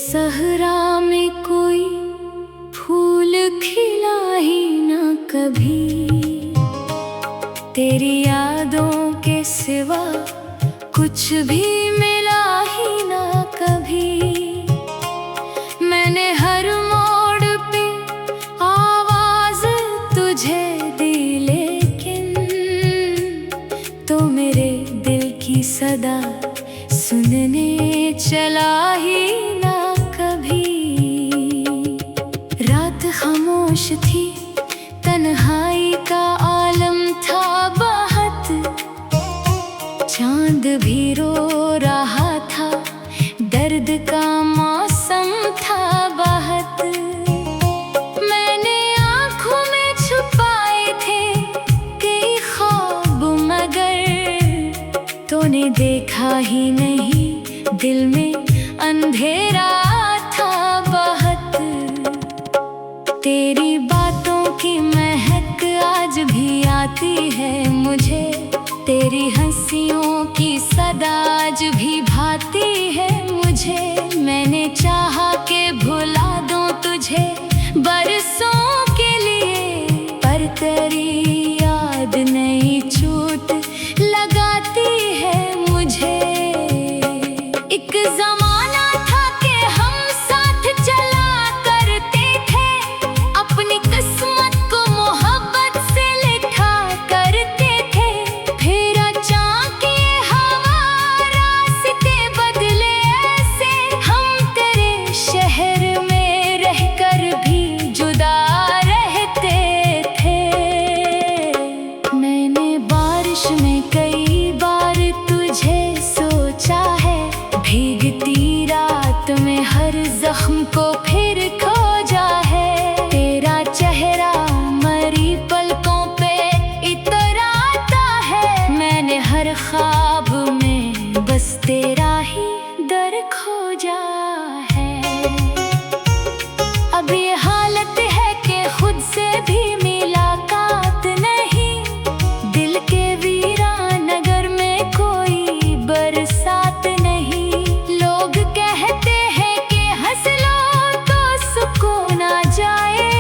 सहरा में कोई फूल खिला ही ना कभी, तेरी यादों के सिवा कुछ भी मिला ही ना कभी। मैंने हर मोड़ पे आवाज तुझे दी, लेकिन तो मेरे दिल की सदा सुनने चला ही ना कभी। रात खामोश थी, तन्हाई का आलम था बहुत, चांद भी रो रहा था, दर्द का मौसम था बहुत। मैंने आँखों में छुपाए थे कई ख्वाब, मगर तूने देखा ही नहीं, दिल में अंधेरा था बहुत। तेरी बातों की महक आज भी आती है मुझे, तेरी हंसियों की सदा आज भी भाती है मुझे। मैंने चाहा के भुला दूं तुझे बरसों के लिए, पर तेरी याद नई चोट लगाती है मुझे। एक जमाना था कि हम साथ चला करते थे, अपनी किस्मत को मोहब्बत से लिखा करते थे। फिर अचानक ये हवा रास्ते बदले ऐसे, हम तेरे शहर में रहकर भी जुदा रहते थे। मैंने बारिश में कई बार तुझे सोचा है, भीगती रात में हर जख्म को फिर खोजा है। तेरा चेहरा मरी पलकों पे इतराता है, मैंने हर ख्वाब में बस तेरा ही दर खोजा है। अब ये हालत है कि खुद से भी मुलाकात नहीं, दिल के वीरान नगर में कोई बरसात नहीं। लोग कहते हैं कि हंस लो तो सुकून आ जाए,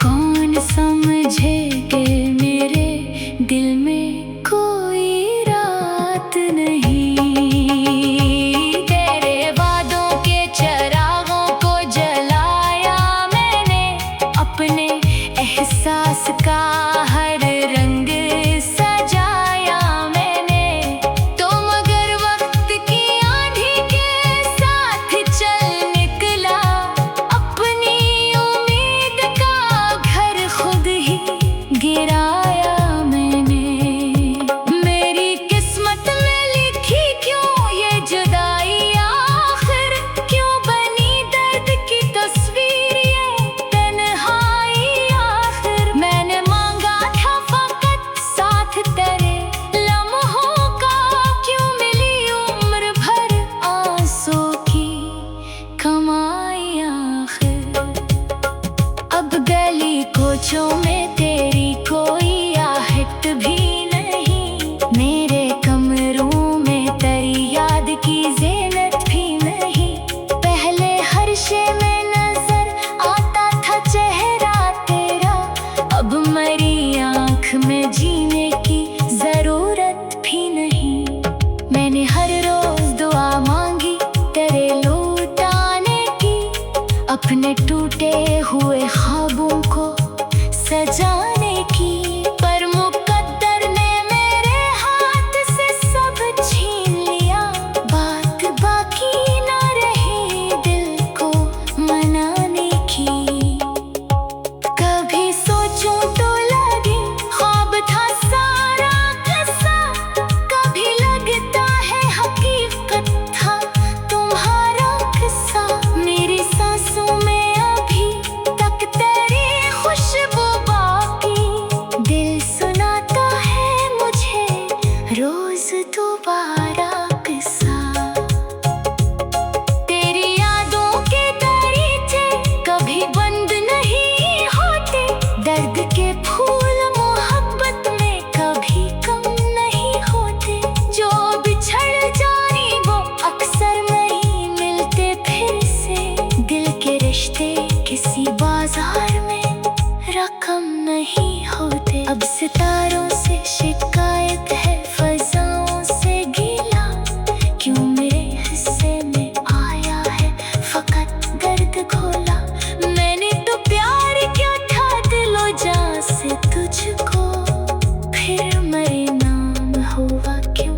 कौन समझे कि मेरे दिल में कोई रात नहीं। तेरे वादों के चिरागों को जलाया मैंने, अपने एहसास का हर रंग सजाया मैंने। तो मगर वक्त की आंधी के साथ चल निकला, अपनी उम्मीद का घर खुद ही गिराया मैंने। जैसे शिकायत है फजाओं से गीला, क्यों मेरे हिस्से में आया है फकत दर्द घोला। मैंने तो प्यार किया था दिलो जान से तुझको, फिर मेरे नाम हुआ क्यों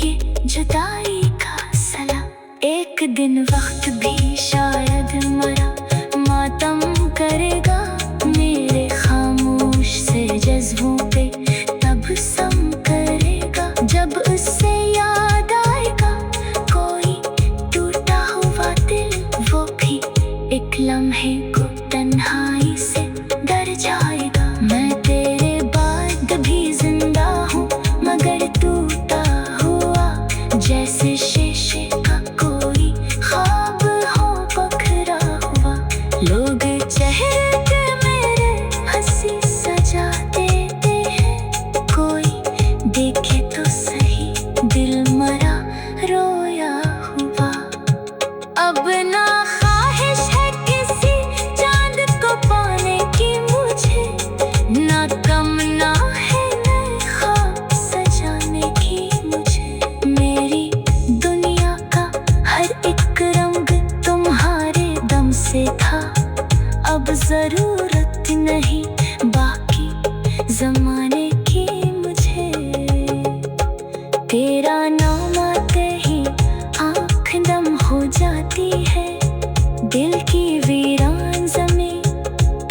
ये जुदाई का सला। एक दिन वक्त भी शायद मरा मातम करेगा मेरे खामोश से जज्बों पे तब सम करेगा, जब उससे याद आएगा कोई टूटा हुआ दिल, वो भी एक लम्हे को तन्हाई से डर जाएगा। मैं तेरे बाद भी जिंदा हूँ मगर टूटा हुआ, जैसे शीशे का कोई ख्वाब हो बखरा हुआ। लोग चेहरे पे मेरे हंसी सजा देते हैं, कोई देखे तो सही दिल मरा रोया हुआ। अब ना ख्वाहिश है किसी चांद को पाने की मुझे, ना तमन्ना है नए ख्वाब सजाने की मुझे। मेरी दुनिया का हर एक रंग तुम्हारे दम से था, अब जरूरत नहीं बाकी जमाने की मुझे। तेरा नाम आते ही आँख दम हो जाती है, दिल की वीरान ज़मीं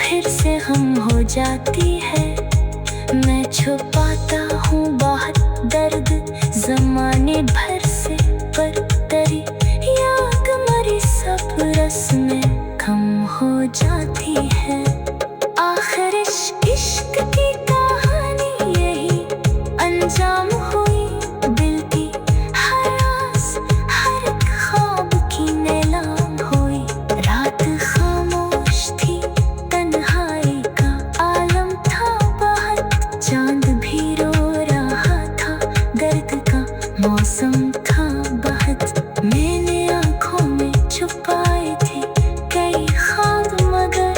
फिर से गम हो जाती है। मैं छुपाता हूँ बहुत दर्द ज़माने भर से, पर तेरी याद मरी सब रस्में कम हो जाती है। आखिर इश्क की कहानी यही अंजाम हुई, दिल की हर आस हर एक ख्वाब की नीलाम हुई। रात खामोश थी तन्हाई का आलम था बहुत, चांद भी रो रहा था दर्द का मौसम था बहुत। मैंने आँखों में छुपाए थे कई ख्वाब मगर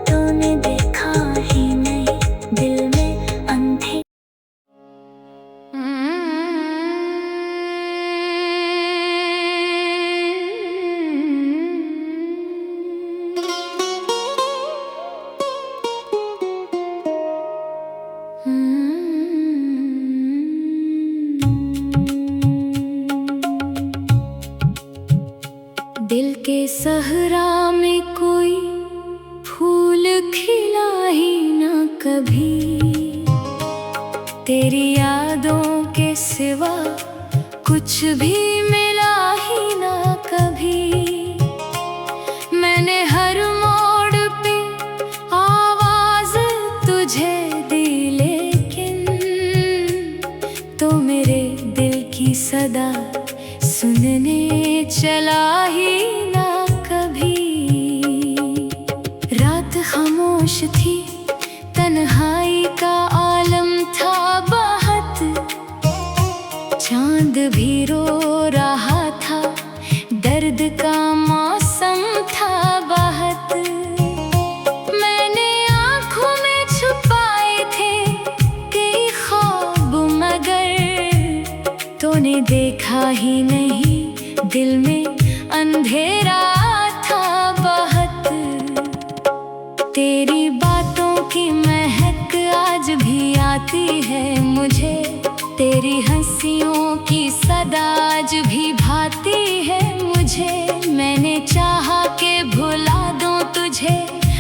तूने देखा ही नहीं, दिल में अंधेरा। दिल के सहरा में कोई फूल खिला ही ना कभी, तेरी यादों के सिवा कुछ भी मिला ही ना कभी। मैंने हर मोड़ पे आवाज तुझे दी, लेकिन तो मेरे दिल की सदा सुनने चला ही ना कभी। रात खामोश थी तन्हाई का आलम था बहुत, चांद भी रो रहा था दर्द का मौसम था बहुत। मैंने आँखों में छुपाए थे कई ख्वाब मगर तूने देखा ही नहीं, दिल में अंधेरा था बहुत। तेरी बातों की महक आज भी आती है मुझे, तेरी हंसियों की सदा आज भी भाती है मुझे। मैंने चाहा के भुला दूं तुझे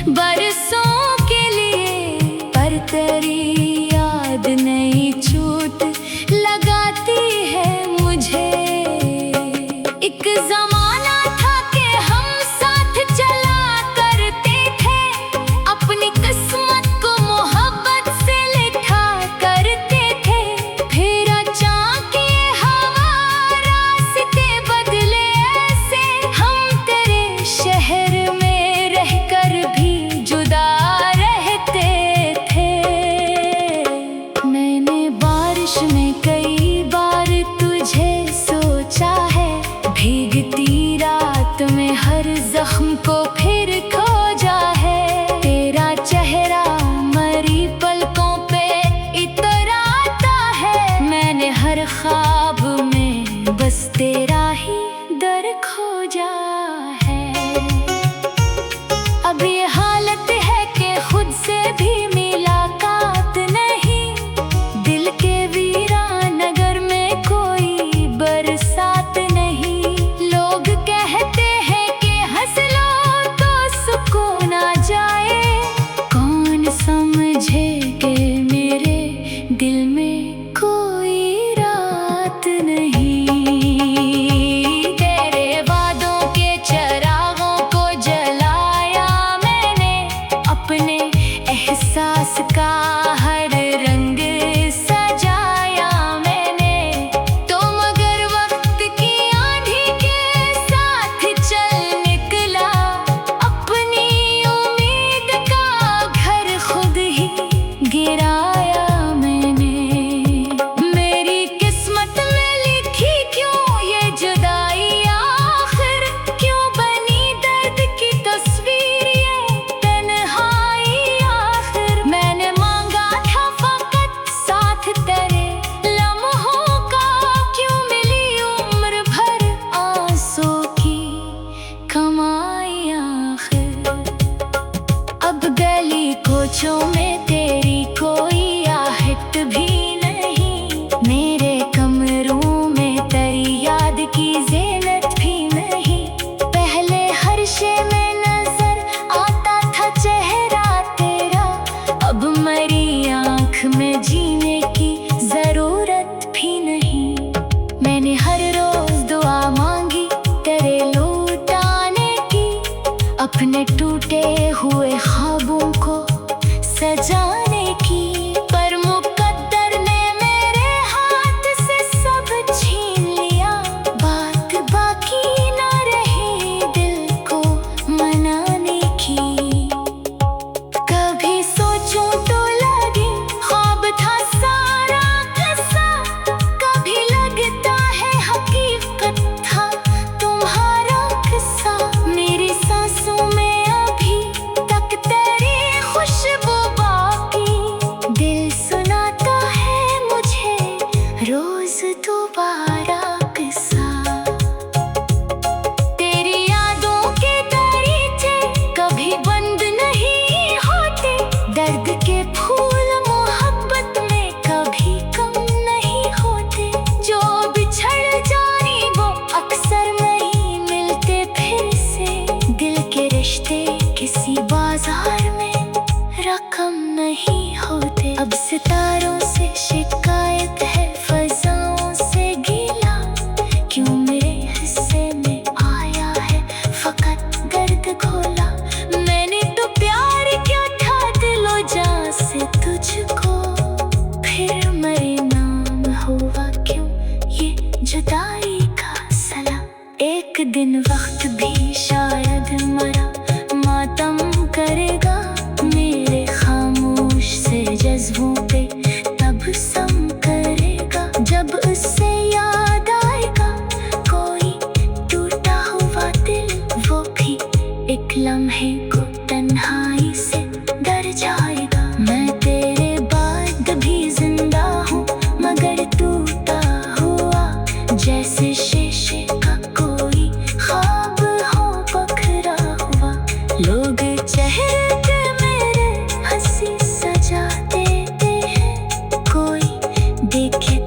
बरसों के लिए, पर तेरी याद नई चोट लगाती है मुझे। एक जमाना था कि हम साथ चला करते थे, अपनी किस्मत को मोहब्बत से लिखा करते थे। फिर अचानक ये हवा रास्ते बदले ऐसे, हम तेरे शहर में रहकर भी जुदा रहते थे। मैंने बारिश कोई रात नहीं, तेरे वादों के चिरागों को जलाया मैंने, अपने एहसास का हर रंग सजाया मैंने। तो मगर वक्त की आंधी के साथ चल निकला, अपनी उम्मीद का घर खुद ही गिराया मैंने। मेरी किस्मत में लिखी क्यों ये जुदाई, आखिर क्यों बनी दर्द की तस्वीर ये तन्हाई। आखिर मैंने मांगा था फकत साथ तेरे लम्हों का, क्यों मिली उम्र भर आंसू की कमाई। आखिर अब गली कोचों में तेरी कोई आहट भी नहीं, मेरे कमरों में तेरी याद की ज़ीनत भी नहीं। पहले हर शे में नजर आता था चेहरा तेरा, अब मरी आँख में जीने की जरूरत भी नहीं। मैंने हर रोज दुआ मांगी तेरे लौट आने की, अपने टूटे हुए ख्वाबों को सजाने की। पर मुकद्दर ने मेरे हाथ से सब छीन लिया, बात बाकी ना रही दिल को मनाने की। कभी सोचूं तो लगे ख्वाब था सारा किस्सा, कभी लगता है हकीकत था तुम्हारा किस्सा। मेरी सांसों में अभी तक तेरी खुशबू बाकी, दिल सुनाता है मुझे रोज दोबारा किस्सा। तेरी यादों के दरीचे कभी बंद नहीं होते, दर्द के फूल मोहब्बत में कभी कम नहीं होते। जो बिछड़ जाए वो अक्सर नहीं मिलते फिर से, दिल के रिश्ते किसी बाजार में रकम नहीं होते। अब सितारों से शिकायत है, फजाओं से गिला, क्यों मेरे हिस्से में आया है फकत दर्द घोला। मैंने तो प्यार किया था दिलो जान से तुझको, फिर मेरे नाम हुआ क्यों ये जुदाई का सला। एक दिन वक्त भी शायद मरा मातम करेगा, मेरे खामोश से जज्बों पे तब सम करेगा। जब उससे याद आएगा कोई टूटा हुआ दिल, वो भी एक लम्हे को तन्हाई से डर जाएगा। मैं तेरे बाद भी जिंदा हूँ मगर टूटा हुआ, जैसे शीशे का कोई ख्वाब हो बखरा हुआ। लोग चेहरे पे मेरे हंसी सजा देते हैं, कोई देखे